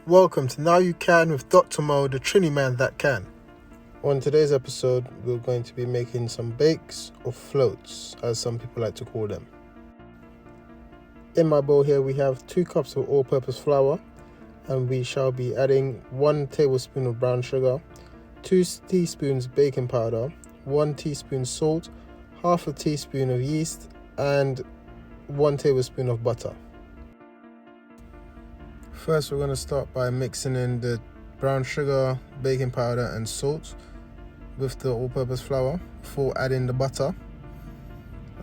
Welcome to Now You Can with Dr. Mo, the Trini man that can. On today's episode, we're going to be making some bakes or floats, as some people like to call them. In my bowl here, we have 2 cups of all-purpose flour, and we shall be adding 1 tablespoon of brown sugar, 2 teaspoons baking powder, 1 teaspoon salt, half a teaspoon of yeast, and 1 tablespoon of butter. First, we're going to start by mixing in the brown sugar, baking powder and salt with the all-purpose flour before adding the butter.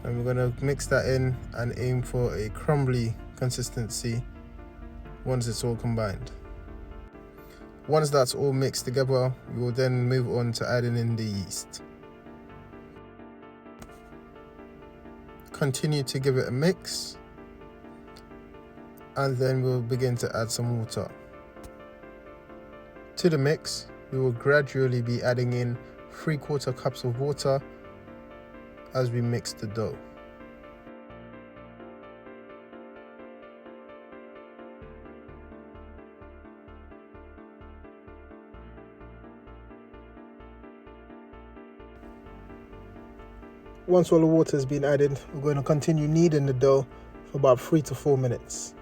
And we're going to mix that in and aim for a crumbly consistency once it's all combined. Once that's all mixed together, we will then move on to adding in the yeast. Continue to give it a mix, and then we'll begin to add some water. To the mix, we will gradually be adding in 3/4 cups of water as we mix the dough. Once all the water has been added, we're going to continue kneading the dough for about 3 to 4 minutes.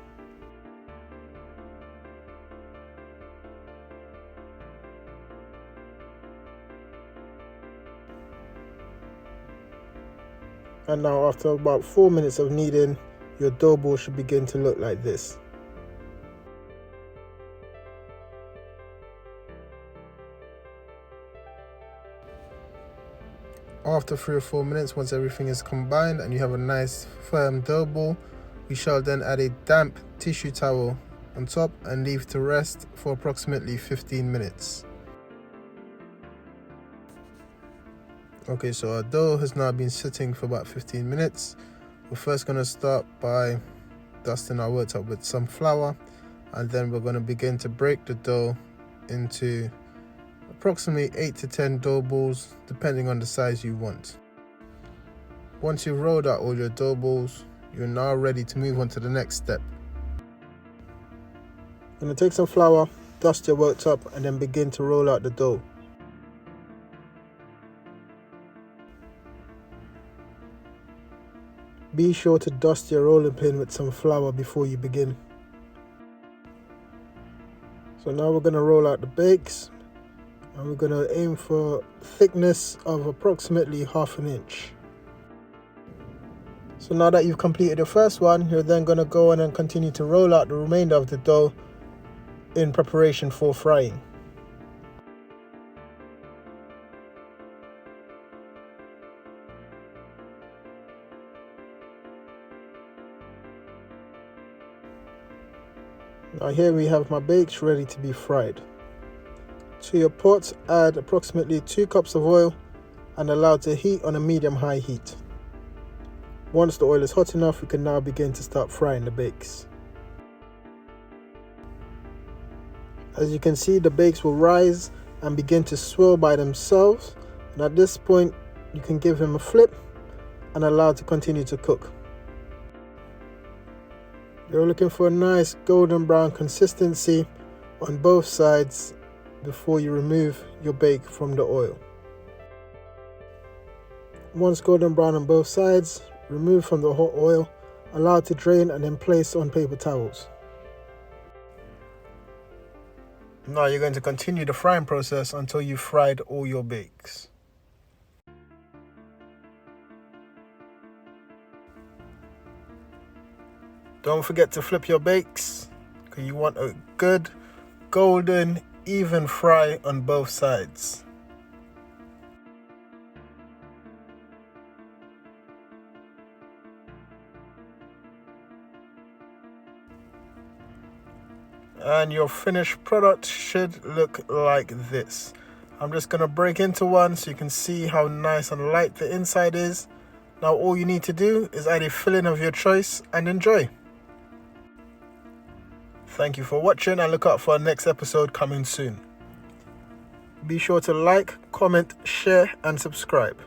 And now after about 4 minutes of kneading, your dough ball should begin to look like this. After 3 or 4 minutes, once everything is combined and you have a nice firm dough ball, we shall then add a damp tissue towel on top and leave to rest for approximately 15 minutes. Okay, so our dough has now been sitting for about 15 minutes. We're first going to start by dusting our worktop with some flour, and then we're going to begin to break the dough into approximately 8 to 10 dough balls, depending on the size you want. Once you've rolled out all your dough balls, you're now ready to move on to the next step. You're going to take some flour, dust your worktop, and then begin to roll out the dough. Be sure to dust your rolling pin with some flour before you begin. So now we're going to roll out the bakes, and we're going to aim for thickness of approximately 1/2 inch. So now that you've completed the first one, you're then going to go on and continue to roll out the remainder of the dough in preparation for frying. Now here we have my bakes ready to be fried. To your pot, add approximately 2 cups of oil and allow to heat on a medium-high heat. Once the oil is hot enough, we can now begin to start frying the bakes. As you can see, the bakes will rise and begin to swirl by themselves, and at this point you can give them a flip and allow to continue to cook. You're looking for a nice golden brown consistency on both sides before you remove your bake from the oil. Once golden brown on both sides, remove from the hot oil, allow to drain, and then place on paper towels. Now you're going to continue the frying process until you've fried all your bakes. Don't forget to flip your bakes, because you want a good, golden, even fry on both sides. And your finished product should look like this. I'm just going to break into one so you can see how nice and light the inside is. Now all you need to do is add a filling of your choice and enjoy. Thank you for watching, and look out for our next episode coming soon. Be sure to like, comment, share and subscribe.